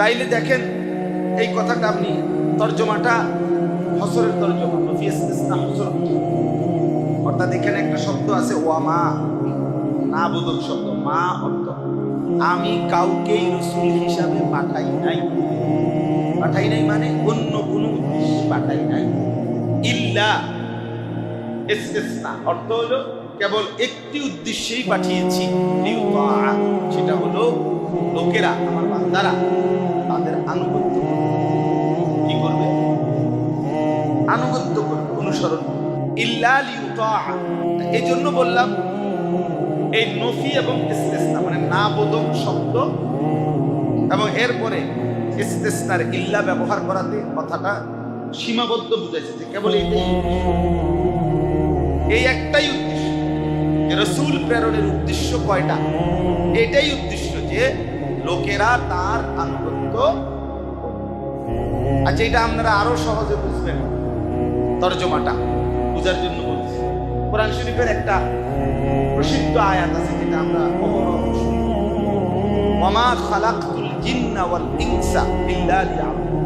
তাইলে দেখেন এই কথাটা আপনি তর্জমাটা হসরের তর্জমা নফি ইসতিসনা হসর, অর্থাৎ এখানে একটা শব্দ আছে ওয়ামা, না বোধক শব্দ, মা অর্থ আমি কাউকেই রাসূল হিসাবে পাঠাই নাই। পাঠাই নাই মানে অন্য কোনো উদ্দেশ্যে পাঠাই নাই। ইল্লা ইসতিসনা অর্থ হলো কেবল একটি উদ্দেশ্যেই পাঠিয়েছি, সেটা হলো লোকেরা আমার বান্দারা তাদের আনুগত্য করবে। কি করবে? আনুগত্য করবে, অনুসরণ করবে। ইল্লা লিউতা, এই জন্য বললাম এই নফি এবং ইসতিসনা মানে না বোধক শব্দ এবং এরপরে ইসতিসনার ইল্লা ব্যবহার করাতে কথাটা সীমাবদ্ধ বুঝাইছে যে কেবল এই একটাই উদ্দেশ্য। রাসূল প্রেরণের উদ্দেশ্য কয়টা? এটাই উদ্দেশ্য যে লোকেরা তার আনুগত্য। আচ্ছা, এটা আপনারা আরো সহজে বুঝবেন, তরজমাটা বুঝার জন্য বলছি। কোরআন শরীফের একটা প্রসিদ্ধ আয়াত আছে যেটা আমরা অহরহ শুনি, ওয়ামা খালাকতুল জিন্না ওয়াল ইনসা ইল্লা লিয়াবুদুন।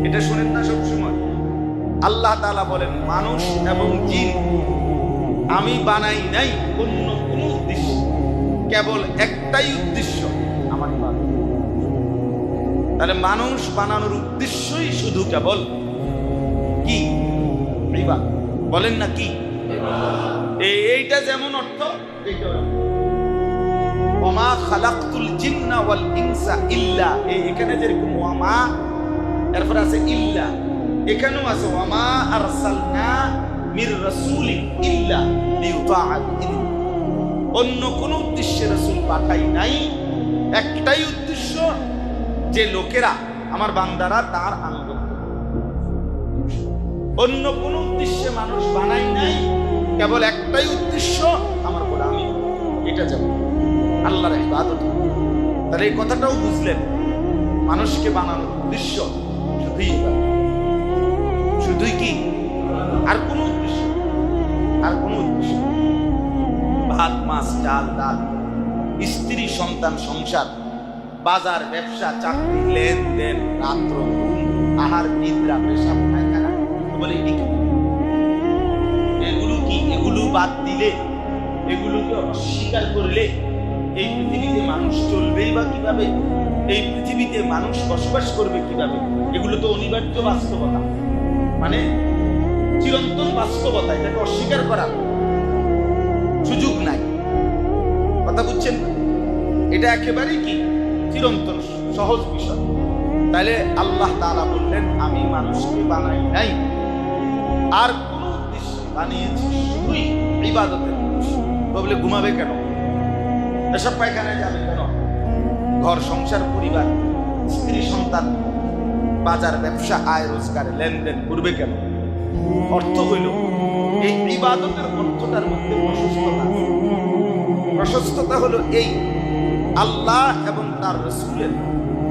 এটা শুনেন না সব সময়? আল্লাহ তাআলা বলেন মানুষ এবং জিন আমি বানাই নাই অন্য কোনো উদ্দেশ্য, কেবল একটাই উদ্দেশ্য আমার ইবাদত। তাহলে মানুষ বানানোর উদ্দেশ্যই শুধু কেবল কি? ইবাদত। বলেন না কি? এইটা যেমন অর্থ, ওয়ামা খালাকতুল জিন্না ওয়াল ইনসা ইল্লা, এখানে যেরকম ওয়ামা এরপর আছে ইল্লা, এখানেও আছে ওয়ামা আরসালনা মির রাসূলিন ইল্লা লিইউতাআ বিইذনি। অন্য কোন উদ্দেশ্যে রাসূল পাঠাই নাই, একটাই উদ্দেশ্য যে লোকেরা আমার বান্দারা তার আনুগত্য। অন্য কোন উদ্দেশ্যে মানুষ বানাই নাই, কেবল একটাই উদ্দেশ্য আমার গোলামি। এটা যেমন আল্লাহর ইবাদত। তাহলে এই কথাটাও বুঝলেন, মানুষকে বানানোর উদ্দেশ্য শুধুই শুধুই কি? আর কোন উদ্দেশ্য? আর কোন উদ্দেশ্য? ভাত মাছ চাল ডাল, স্ত্রী সন্তান সংসার, বাজার ব্যবসা চাকরি লেনদেন, রাত্র ঘুম, আহার নিদ্রা, পেশাব পায়খানা, বলে এগুলো কি? এগুলো বাদ দিলে, এগুলোকে অস্বীকার করলে এই পৃথিবীতে মানুষ চলবেই বা কিভাবে? এই পৃথিবীতে মানুষ বসবাস করবে কিভাবে? এগুলো তো অনিবার্য বাস্তবতা, মানে চিরন্তন বাস্তবতা। এটাকে অস্বীকার করার সুযোগ নাই। কথা বুঝছেন? এটা একেবারেই কি চিরন্তন সহজ বিষয়। তাহলে আল্লাহ তাআলা বললেন আমি মানুষকে বানাই নাই আর কোন উদ্দেশ্যে বানিয়েছি, শুধুই ইবাদতের উদ্দেশ্য। বলে ঘুমাবে কেন? এসব পায়খানায় যাবে কেন? ঘর সংসার পরিবার স্ত্রী সন্তান বাজার ব্যবসা আয় রোজগারে লেনদেন করবে কেন? অর্থ হইল এই ইবাদতের অর্থটার মধ্যে প্রশস্ততা আছে। প্রশস্ততা হলো এই আল্লাহ এবং তার রাসূলের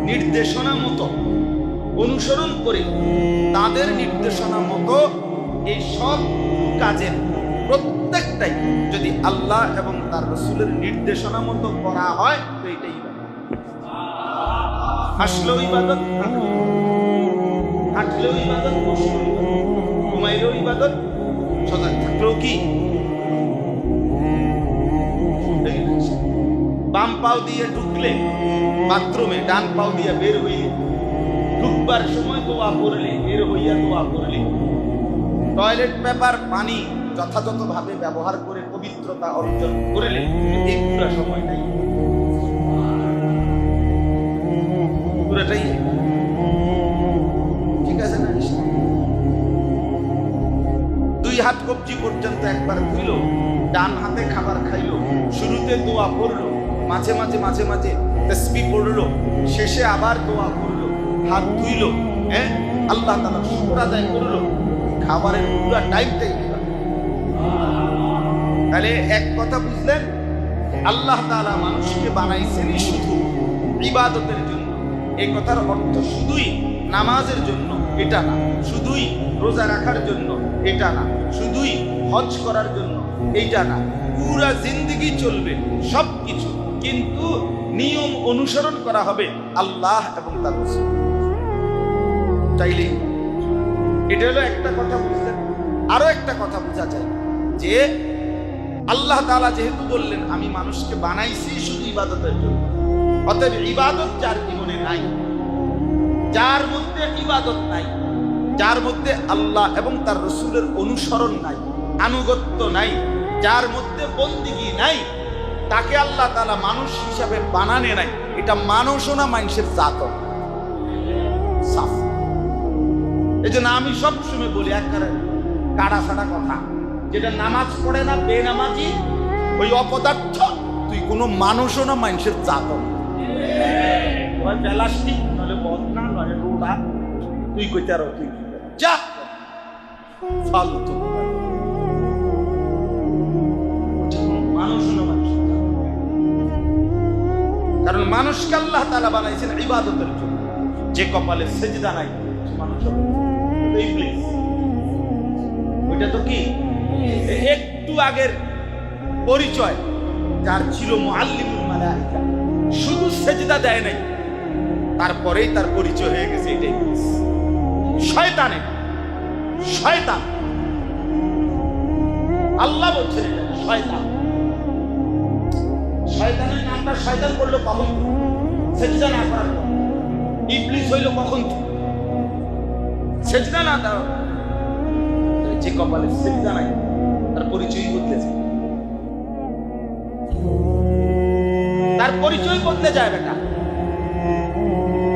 নির্দেশনা মতো অনুসরণ করে, তাদের নির্দেশনা মতো এই সব কাজের প্রত্যেকটাই যদি আল্লাহ এবং তার রাসূলের নির্দেশনা মতো করা হয় তো এটাই হাসলেও ইবাদত, হাঁটলেও ইবাদত, বসলেও ইবাদত, ঘুমাইলেও ইবাদত, সজাগ থাকলেও কি? বাম পাও দিয়ে ঢুকলে বাথরুমে, ডান পাও দিয়ে বের হইলে, ঢুকবার সময় দোয়া পড়লে, বের হইয়া দোয়া পড়লে, টয়লেট পেপার পানি যথাযথভাবে ব্যবহার করে পবিত্রতা অর্জন করলে, এই পুরো সময়টাই পুরোটাই ঠিক আছে না? দুই হাত কবজি পর্যন্ত একবার ধুইল, ডান হাতে খাবার খাইলো, শুরুতে দোয়া পড়লো, মাঝে মাঝে মাঝে মাঝে তাসবিহ পড়লো, শেষে আবার দোয়া পড়লো, হাত ধুইলো, আল্লাহ তাআলার শুকর আদায় করলো, খাবারের পুরো টাইমটাই। তাহলে এক কথা বুঝলেন, আল্লাহ তাআলা মানুষকে বানাইছেনই শুধু ইবাদতের জন্য। এই কথার অর্থ শুধুই নামাজের জন্য এটা না, শুধুই রোজা রাখার জন্য এটা না, শুধুই হজ করার জন্য এইটা না, পুরা জিন্দেগি চলবে সবকিছু, কিন্তু নিয়ম অনুসরণ করা হবে আল্লাহ এবং তার রাসূল। তাইলে এটা হলো একটা কথা বুঝলেন। আরো একটা কথা বোঝা যায় যে আল্লাহ তাআলা যেহেতু বললেন আমি মানুষকে বানাইছি শুধু ইবাদতের জন্য, অতএব ইবাদত যার জীবনে নাই, যার মধ্যে ইবাদত নাই, যার মধ্যে আল্লাহ এবং তার রাসূলের অনুসরণ নাই, আনুগত্য নাই, যার মধ্যে বন্দিগি নাই, তাকে আল্লাহ তাআলা মানুষ হিসাবে বানানে নাই। এটা মানুষও না, মানুষের জাত। সাফ। এই জন্য আমি সবসময় বলি একেবারে কাড়া ফাড়া কথা, যেটা নামাজ পড়ে না, বেনামাজি, ওই অপদার্থ, তুই কোনো মানুষও না, মানুষের জাত। প্লাস্টিক নলে বদনা নয় রোডা, তুই কইতে আরো তুই যা ফালতু মানুষও না, মানুষ। কারণ মানুষকে আল্লাহ তাআলা বানাইছেন ইবাদতের জন্য। যে কপালে সেজদা নাই মানুষ হবে ইবলিস। ওইটা তো কি একটু আগের পরিচয়, যার ছিল মুআল্লিমুল মালায়েকা, শুধু সেজদা দেয় নাই, তারপরেই তার পরিচয় হয়ে গেছে এটা ইবলিস, শয়তানে, শয়তান। আল্লাহ বলছেন এটা শয়তান। শয়তানের নামটা শয়তান করলো কখন? সেজদা না করার পর। ইবলিস হইল কখন? সেজদা না দাও। যে কপালে সেজদা নাই তার পরিচয় বদলেছে, তার পরিচয় বদলে যায় বেটা।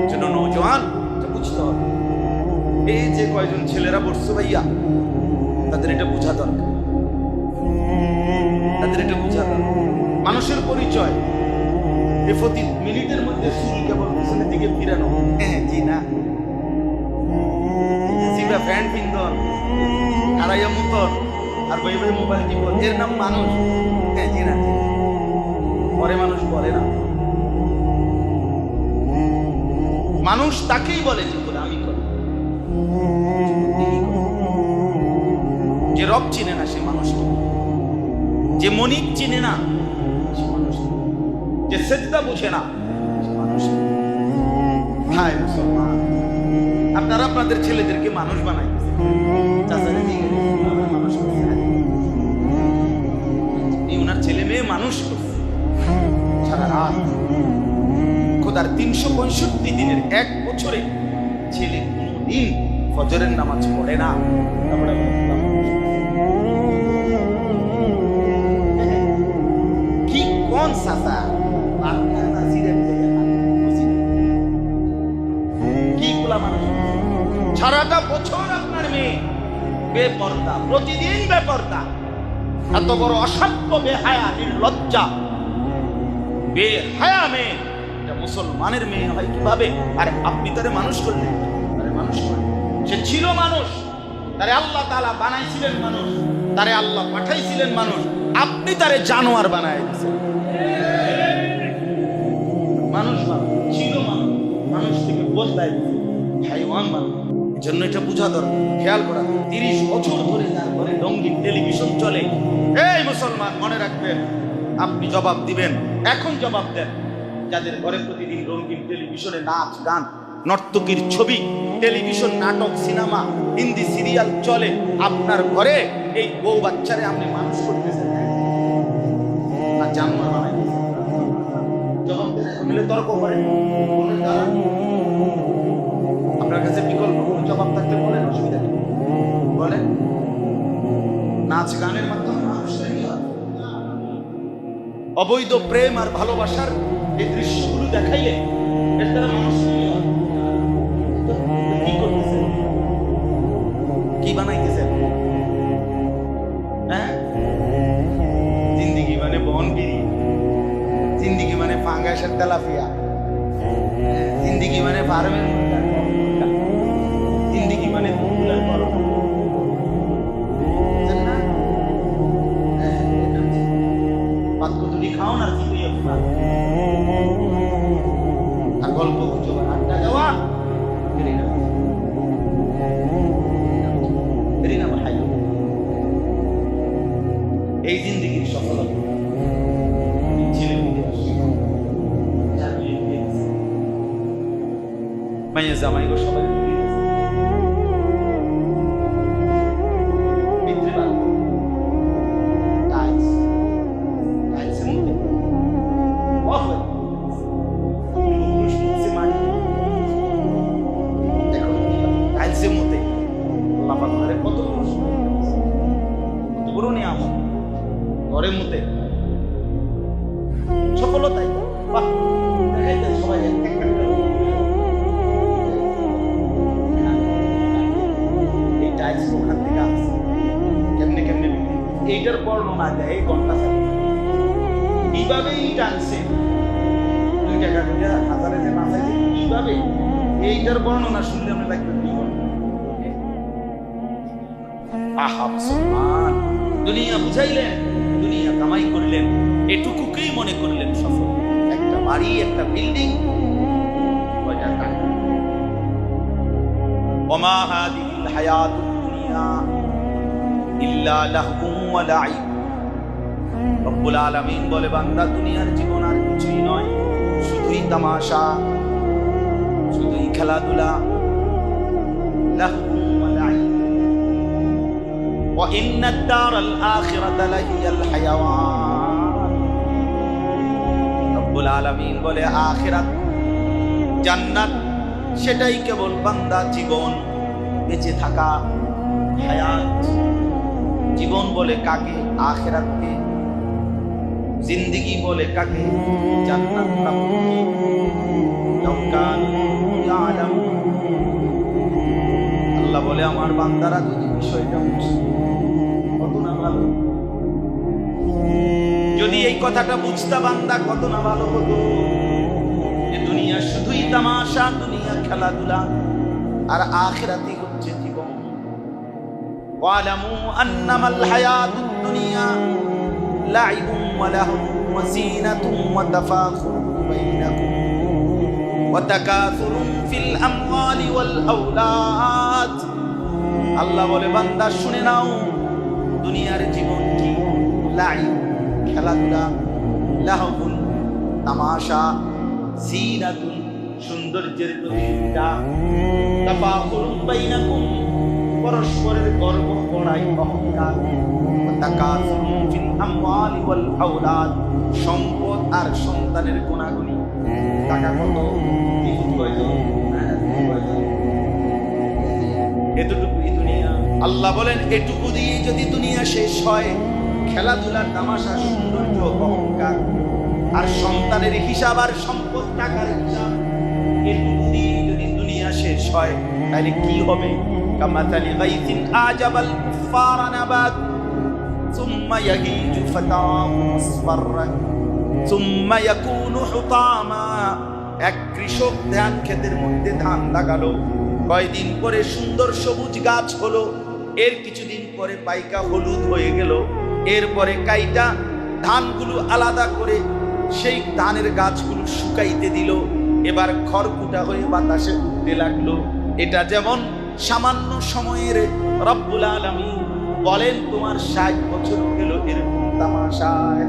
জন্য নওজোয়ান বুঝতে হবে, এই যে কয়জন ছেলেরা বসছে ভাইয়া, তাদের এটা বোঝা দরকার, তাদের এটা বোঝা দরকার। মানুষের পরিচয় প্রতি মিনিটের মধ্যে চুল কেবল পিছনের দিকে ফিরানো, হ্যাঁ জি না, জিবা প্যান্ট পিন্দন, আড়াইয়া মুতন, আর বই বই মোবাইল টিপ, এর নাম মানুষ? হ্যাঁ জি না, পরে মানুষ বলে না। মানুষ তাকেই বলে যে গোলামি করে, যে রব চিনে না সে মানুষ, যে মনিক চিনে না সে মানুষ, যে সেজদা বুঝে না সে মানুষ। হায় মুসলমান, আপনারা আপনাদের ছেলেদেরকে মানুষ বানাইতেছেন। চাচারে দিয়ে মানুষ করছে, উনার ছেলে মেয়ে মানুষ করছে সারা রাত। খোদার 365 দিনের এক বছরে ছেলে কোনদিন ফজরের নামাজ পড়ে না। কি কোন চাচা কি গুলা মানুষ সারাটা বছর আপনার মেয়ে বেপর্দা, প্রতিদিন বেপর্দা, এত বড় অসভ্য, বেহায়া, নির্লজ্জা, বেহায়া মেয়ে, এটা মুসলমানের মেয়ে হয় কিভাবে? আরে আপনি তারে মানুষ করলেন, তারে মানুষ করলেন, সে ছিল মানুষ, তারে আল্লাহ তাআলা বানাইছিলেন মানুষ, তারে আল্লাহ পাঠাইছিলেন মানুষ, আপনি তারে জানোয়ার বানায় দিয়েছেন। মানুষ ছিল মানুষ, মানুষ থেকে বদলায় দিয়েছে হাইওয়ান মানুষ। জন্য এটা বোঝা দরকার, খেয়াল করা। 30 বছর ধরে যার ঘরে রঙিন টেলিভিশন চলে, এই মুসলমান মনে রাখবেন, আপনি জবাব দিবেন, এখন জবাব দেন। যাদের ঘরে প্রতিদিন রঙিন টেলিভিশনে নাচ গান, নর্তকীর ছবি, টেলিভিশন, নাটক, সিনেমা, হিন্দি সিরিয়াল চলে, আপনার ঘরে এই বউ বাচ্চারে আপনি মানুষ করতেছেন না জানোয়ার বানাইতেছেন? জবাব দেন, মিলে তর্ক করেন। আপনার কাছে বিকল্প কোনো জবাব থাকলে বলেন, অসুবিধা নেই, বলেন। নাচ গানের মাধ্যমে মানুষের অবৈধ প্রেম আর ভালোবাসার এই দৃশ্যগুলো দেখাইলে এর দ্বারা মানুষ কি করতেছেন, কি বানাইতেছেন? হ্যাঁ, জিন্দিগি মানে বনগিরি, জিন্দিগি মানে ফাঙ্গাসের তেলাপিয়া, জিন্দিগি মানে ফার্মের, জিন্দিগি মানে খাও না, আর গল্প গুজব আড্ডা দেওয়া, এই জিন্দিগির সফলতা ছেলে মেয়ে মাইয়া জামাই গো সবাই ঘরের মধ্যে সফলতাই সবাই এই টাইলস ওখান থেকে আসছে কেমনে কেমনে এইটার বর্ণনা দেয় ঘন্টা কিভাবে টানছে 2 টাকা করে হাজারে যে নাচাইছে কিভাবে এইটার বর্ণনা শুনলে আমরা লাগবে আহা মুসলমান দুনিয়া বুঝাইলেন দুনিয়া কামাই করলেন এটুকুকেই মনে করলেন সফল একটা বাড়ি একটা বিল্ডিং কয়টা টাকা ওমা হাদিহিল হায়াতুদ দুনিয়া ইল্লা লাহবুন ওয়া লাইব রব্বুল আলামিন বলে বান্দা দুনিয়ার জীবন আর কিছুই নয় শুধুই তামাশা শুধুই খেলাধুলা লাহবুন ওয়া লাইব وإن الدار الآخرة لهي الحيوان رب العالمين বলে আখিরাত জান্নাত সেটাই কেবল বান্দা জীবন বেঁচে থাকা হায়াত জীবন বলে কাকে আখিরাতকে জিন্দেগি বলে কাকে জান্নাত প্রাপ্তি লাউ কানু ইয়ালামুন আল্লাহ বলে আমার বান্দারা যদি বিষয়টা বুঝে কত না ভালো যদি এই কথাটা বুঝতা বান্দা কত না ভালো হতো যে দুনিয়া শুধুই তামাশা দুনিয়া খেলাধুলা আর আখিরাতই হচ্ছে জীবন ওয়ালামু আন্নামাল হায়াতুদ দুনিয়া লাইবুন ওয়া লাহবুন ওয়া যিনাতুন ওয়া তাফাখুরুন বাইনাকুম ওয়া তাকাসুরুন ফিল আমওয়ালি ওয়াল আওলাদ আল্লাহ বলে বান্দা শুনে নাও দুনিয়ার জীবন কি লাইব খেলাধুলা লাহবুন তামাশা যিনাতুন সৌন্দর্যের প্রতিযোগিতা তাফাখুরুন বাইনাকুম পরস্পরের গর্ব বড়াই অহংকার তাকাসুরুন ফিল আমওয়ালি ওয়াল আওলাদ সম্পদ আর সন্তানের গুণাগুণি টাকা কত বিদ্যুৎ কয়জন এতটুকুই দুনিয়া আল্লাহ বলেন এটুকু দিয়ে যদি দুনিয়া শেষ হয় খেলাধুলার তামাশা সৌন্দর্য অহংকার আর সন্তানের হিসাব আর সম্পদ টাকার হিসাব এটুকু দিয়ে যদি দুনিয়া শেষ হয় তাহলে কি হবে কামাতালি গাইতিন আজাবাল কুফারা নাবাত সুম্মা ইয়াহিজু ফাতাহু মুসফাররান সুম্মা ইয়াকুনু হুতামা এক কৃষক ধান ক্ষেতের মধ্যে ধান লাগালো কয়দিন পরে সুন্দর সবুজ গাছ হলো এর কিছুদিন পরে পাইকা হলুদ হয়ে গেল এরপরে কাইটা ধানগুলো আলাদা করে সেই ধানের গাছগুলো শুকাইতে দিল এবার খড়কুটা হয়ে বাতাসে উঠতে লাগলো এটা যেমন সামান্য সময়ের রব্বুল আলামিন বলেন তোমার 60 বছর গেল এরকম তামাশায়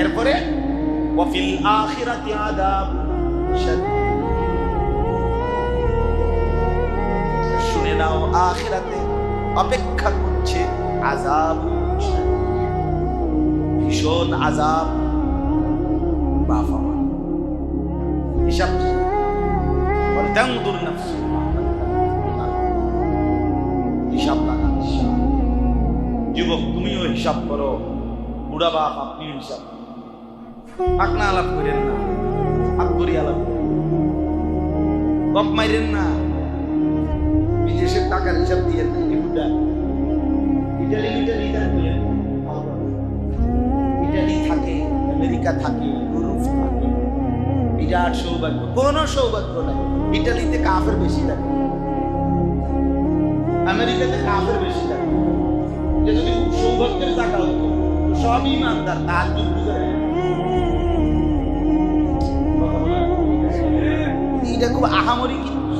এরপরে ওয়াফিল আখিরাতি আযাব শুনে নাও আখিরাতে অপেক্ষা করছে আযাব ভীষণ আযাব বাফা হিসাব ওয়ালতানদুর নাফসু হিসাব লাগা যুবক তুমিও হিসাব করো বুড়া বাপ আপনিও হিসাব পাকনা আলাপ করেন না আকবরি আলাপ গপ মাইরেন না বিদেশের টাকার হিসাব দিয়ে না ইটালি থাকে আমেরিকা থাকে ইউরোপ থাকে বিরাট সৌভাগ্য কোন সৌভাগ্য নাই ইটালিতে কাফের বেশি থাকে আমেরিকাতে কাফের বেশি থাকে যদি খুব সৌভাগ্যের টাকা হতো সব ইমানদার তার যুদ্ধ করে এটা খুব আহামরি কিন্তু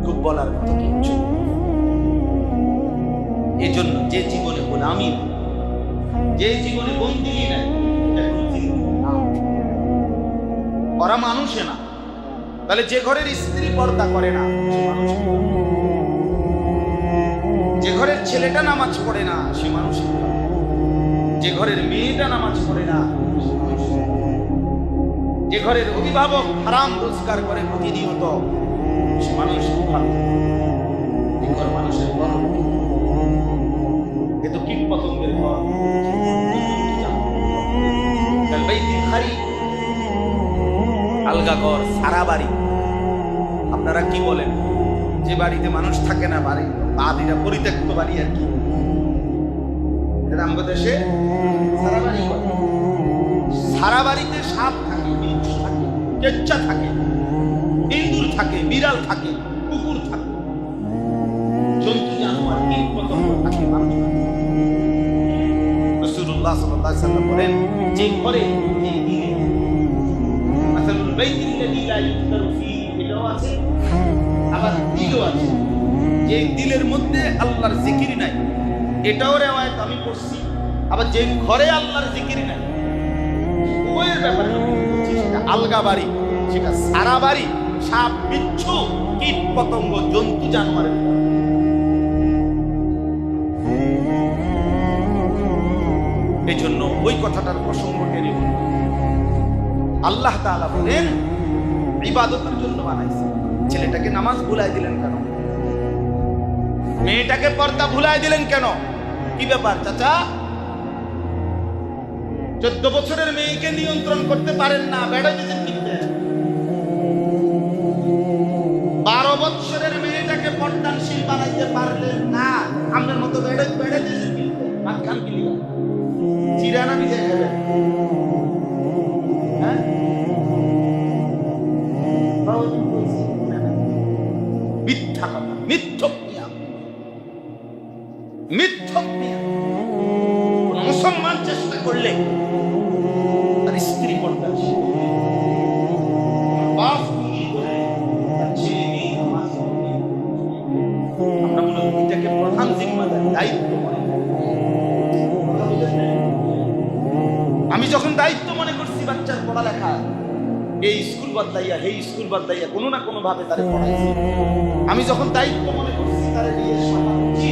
খুব বলার মতো কিচ্ছু এই জন্য যে জীবনে গোলামি যে জীবনে বন্দিগি নাই ওরা মানুষে না তাহলে যে ঘরের স্ত্রী পর্দা করে না সে মানুষ কি হবে? যে ঘরের ছেলেটা নামাজ পড়ে না সে মানুষ কি হবে? যে ঘরের মেয়েটা নামাজ পড়ে না সে মানুষ কি হবে? যে ঘরের অভিভাবক হারাম রোজগার করে প্রতিনিয়ত সে মানুষ কি হবে? এই ঘর মানুষের ঘর এ তো কীট পতঙ্গের ঘর। আলগা ঘর, সারা বাড়ি। আপনারা কি বলেন? যে বাড়িতে মানুষ থাকে না, বাড়ি বাড়িটা পরিত্যক্ত বাড়ি আর কি, আমাদের দেশে সারা বাড়ি বলে। সারা বাড়িতে সাপ থাকে, বিচ্ছু থাকে, কেচ্চা থাকে, ইঁদুর থাকে, বিড়াল থাকে, কুকুর থাকে, জন্তু জানোয়ার কীট পতঙ্গ থাকে, মানুষ থাকে। রাসূলুল্লাহ সাল্লাল্লাহু আলাইহি ওয়াসাল্লাম বলেন, যে ঘরে যে দিলে মাসালুল বাইতিল্লাযী লা ইউযকারু ফীহি, এটাও আছে আবার দিলও আছে। যে দিলের মধ্যে আল্লাহর জিকির নাই, এটাও রিওয়ায়াত আমি পড়ছি। আবার যে ঘরে আল্লাহর জিকির নাই, উভয়ের ব্যাপারে সেটা আলগা বাড়ি, সেটা সারা বাড়ি, সাপ বিচ্ছু কীট পতঙ্গ জন্তু জানোয়ারের। এই জন্য ওই কথাটার প্রসঙ্গ টেনে আল্লাহ তাআলা বলেন ইবাদতের জন্য বানাইছে। ছেলেটাকে নামাজ ভুলাই দিলেন কেন? মেয়েটাকে পর্দা ভুলাই দিলেন কেন? কি ব্যাপার চাচা? 14 বছরের মেয়েকে নিয়ন্ত্রণ করতে পারেন না, বেড়া দিয়েছেন কিনতে। 12 বছরের মেয়েটাকে পর্দানশীল বানাইতে পারলেন না, আমাদের মতো বেড়া দিয়েছেন কিনতে। মাঝখান কিলিয়া চিরানা নিজে খাবেন। হ্যাঁ, মিথ্যা কথা, মিথ্যক নিয়া, মিথ্যক নিয়া। কোন মুসলমান চেষ্টা করলে তার স্ত্রী পর্দানশীল, বাপ কি করে তার ছেলে মেয়ে নামাজ পড়ে। আমরা মনে করি এটাকে প্রধান জিম্মাদারি, দায়িত্ব মনে করি। আমি যখন দায়িত্ব মনে করছি বাচ্চার পড়ালেখা, এই স্কুল বদলাইয়া এই স্কুল বদলাইয়া কোনো না কোনো ভাবে তারে পড়াইছি। আমি যখন দায়িত্ব মনে করছি তারে বিয়ে সামাচ্ছি,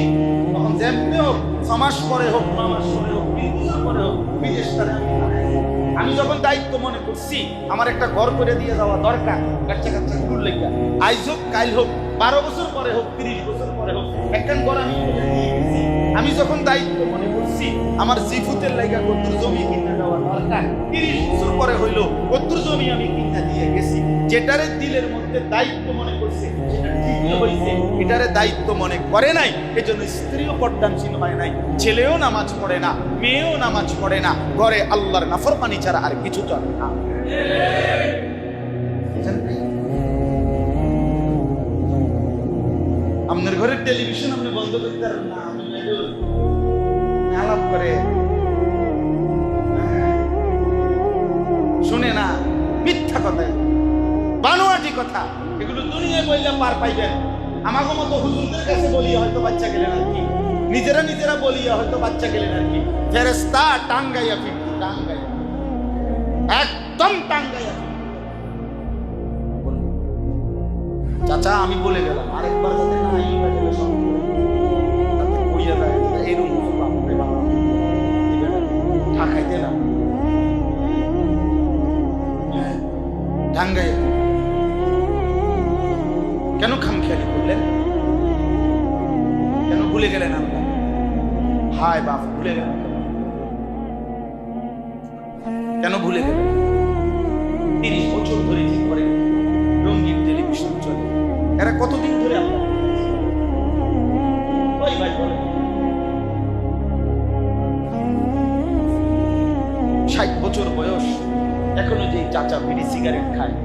তখন যেমনি হোক 6 মাস পরে হোক, 9 মাস পরে হোক, 3 বছর পরে হোক, বিদেশ তারে আমি পাঠাইছি। আমি যখন দায়িত্ব মনে করছি আমার একটা ঘর করে দিয়ে যাওয়া দরকার বাচ্চা কাচ্চা স্কুল লেখা, আইজ হোক কাল হোক, 12 বছর পরে হোক, 30 বছর পরে হোক, একটা ঘর আমি দিয়ে গেছি। আমি যখন দায়িত্ব মনে করছি আমার জিফুতের লাইগা কদ্দুর জমি কিনে দেওয়া দরকার, 30 বছর পরে হইলো কদ্দুর জমি আমি কিনে দিয়ে গেছি। যেটারে দিলের মধ্যে দায়িত্ব মনে করছে সেটা ঠিকই হইছে, এটারে দায়িত্ব মনে করে নাই। এজন্য স্ত্রীও পর্দানশীল হয় নাই, ছেলেও নামাজ পড়ে না, মেয়েও নামাজ পড়ে না, ঘরে আল্লাহর নাফরমানি ছাড়া আর কিছু চলে না। আপনার ঘরের টেলিভিশন আপনি বন্ধ করতে পারেন না, আলাপ করে শুনে না, মিথ্যা কথা, বানোয়াটি কথা, এগুলো দুনিয়ায় বললে পার পাইবেন। আমাকে মতো হুজুরদের কাছে বলিয়া হয়তো বাচ্চা গেলেন আর কি, নিজেরা বলিয়া হয়তো বাচ্চা গেলেন আর কি। ফেরেশতা টাঙ্গাইয়া ফিরত, টাঙ্গাইয়া, একদম টাঙ্গাইয়া। চাচা আমি বলে গেলাম, আরেকবার যাতে না এই বাজে সব তাতে কইয়া যায় এইরকম বাপরে বাবা ঢাকাইতে না টাঙ্গাইয়া। কেন খামখেয়ালি করলেন? কেন ভুলে গেলেন আল্লাহ? হায় বাপ, ভুলে গেলেন কেন? ভুলে গেলেন 30 বছর ধরে ঠিক করে রঙিন টেলিভিশন চলে, এরা কতদিন ধরে আল্লাহ ওই ভাই বলে 60 বছর বয়স, এখনো যে চাচা বিড়ি সিগারেট খায়।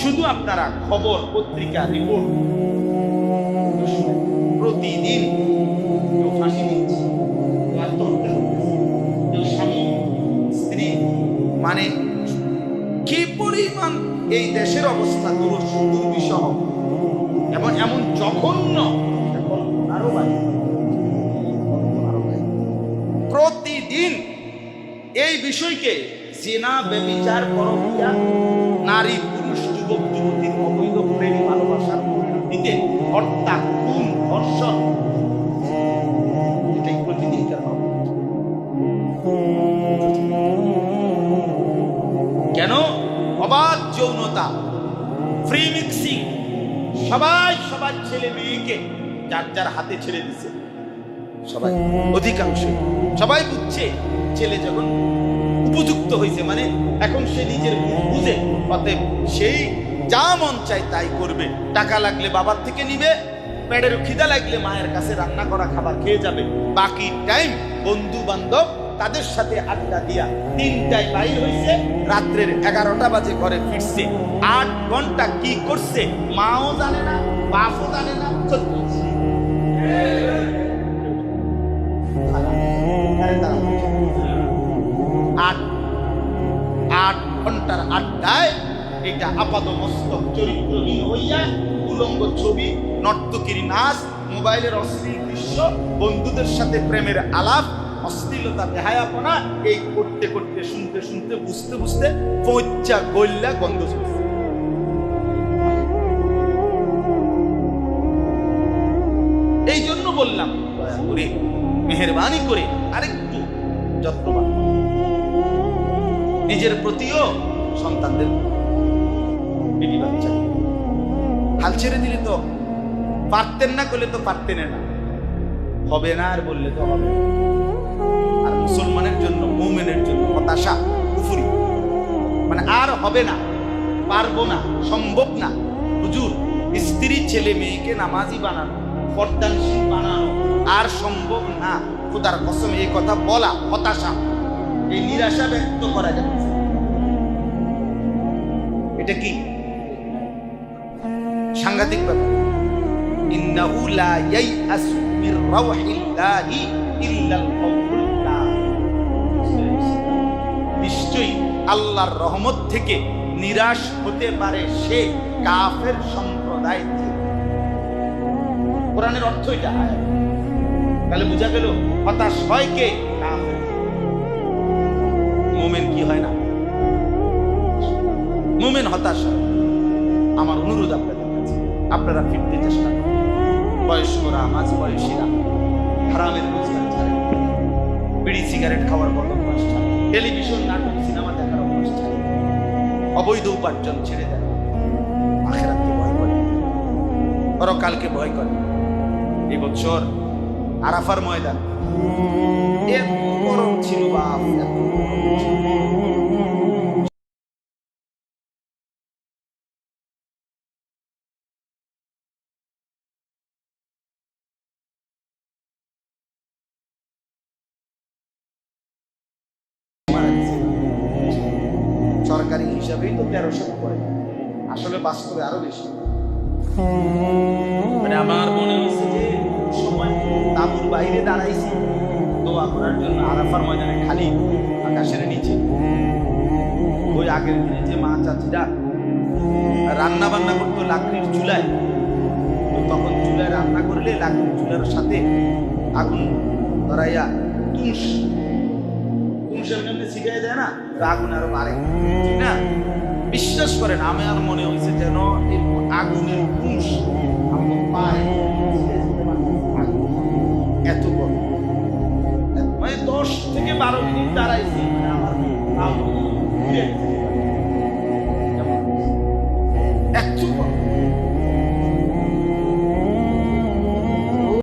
শুধু আপনারা খবর, পত্রিকা, রিপোর্ট প্রতিদিন কেউ ফাঁসি দিচ্ছে, কেউ আত্মহত্যা করতেছে, কেউ স্বামী স্ত্রী, মানে কি পরিমাণ এই দেশের অবস্থা দুর্বিষহ এবং এমন জঘন্য আরো প্রতিদিন এই বিষয়কে জিনা, ব্যভিচার, পরকীয়া, নারী পুরুষ, যুবক যুবতীর অবৈধ প্রেম ভালোবাসার দিতে হত্যা, খুন, ধর্ষণ, এটাই প্রতিদিন কেন? অবাধ যৌনতা, ফ্রি মিক্সিং, সবাই সবার ছেলে মেয়েকে যার যার হাতে ছেড়ে দিছে। সবাই, অধিকাংশ সবাই বুঝছে ছেলে যখন উপযুক্ত হয়েছে, মানে এখন সে নিজের বুঝে, অতএব সেই যা মন চায় তাই করবে। টাকা লাগলে বাবার থেকে নিবে, পেটের খিদা লাগলে মায়ের কাছে রান্না করা খাবার খেয়ে যাবে। বাকি টাইম বন্ধু বান্ধব তাদের সাথে আড্ডা দিয়া 3টায় বাইর হয়েছে, রাত্রের 11টা বাজে ঘরে ফিরছে। 8 ঘন্টা কি করছে মাও জানে না, বাপও জানে না। 8 ঘন্টার আড্ডায় এটা আপাদমস্তক চরিত্রহীন হইয়া উলঙ্গ ছবি, নর্তকীর নাচ, মোবাইলের অশ্লীল দৃশ্য, বন্ধুদের সাথে প্রেমের আলাপ, অশ্লীলতা, বেহায়াপনা, এই করতে করতে, শুনতে শুনতে, বুঝতে বুঝতে পৌঁছা গল্লা গন্ধ চলছে। এই জন্য বললাম, দয়া করে মেহেরবানি করে আরেকটু যত্নবান, নিজের প্রতিও সন্তানদের বিবি বাচ্চা হাল ছেড়ে দিলে তো পারতেন না, করলে তো পারতেন না, হবে না আর বললে তো হবে। আর মুসলমানের জন্য, মুমিনের জন্য হতাশা, কুফরি, মানে আর হবে না, পারবো না, সম্ভব না। হুজুর, স্ত্রী ছেলে মেয়েকে নামাজি বানানো, পর্দানশীল বানানো আর সম্ভব না। খোদার কসম, এই কথা বলা হতাশা, এই নিরাশা ব্যক্ত করা যাচ্ছে। এটা কি সাংঘাতিক ব্যাপার। ইন্নাহু লা ইয়াইআসু মির রাউহিল্লাহি ইল্লাল কওমুল কাফিরুন। নিশ্চয়ই আল্লাহর রহমত থেকে নিরাশ হতে পারে সে কাফের সম্প্রদায়। কোরআনের অর্থ এটা। তাহলে বোঝা গেল হতাশ হয় কে? কাফের। মুমিন কি হয় না? মুমিন হতাশ হয়। আমার অনুরোধ আপনাদের কাছে, আপনারা ফিরতে চেষ্টা করুন। বয়স্করা, মাঝ বয়সীরা হারামের রোজগার ছাড়েন, বিড়ি সিগারেট খাওয়ার বড় অভ্যাস ছাড়েন, টেলিভিশন, নাটক, সিনেমা দেখার অভ্যাস ছাড়েন, অবৈধ উপার্জন ছেড়ে দেন, আখিরাতকে ভয় করেন, পরকালকে ভয় করেন। এই বছর আরাফার ময়দান এত গরম ছিল, বাপ, এত গরম ছিল। সরকারি হিসাবেই তো 1300 পড়ে, আসলে বাস্তবে আরো বেশি। মানে আমার মনে হচ্ছে যে সময় তাঁবুর বাইরে দাঁড়াইছি দোয়া করার জন্য, আরাফার ময়দানে খালি আকাশের নিচে। ওই আগের দিনে যে মা চাচিরা রান্না বান্না করতো লাকড়ির চুলায়, তো তখন চুলায় রান্না করলে লাকড়ির চুলার সাথে আগুন ধরাইয়া তুমসের মধ্যে ছিটিয়ে দেয় না, তো আগুন আরো বাড়ে, ঠিক না? বিশ্বাস করেন, আমার মনে হয়েছে যেন আগুনের তুষ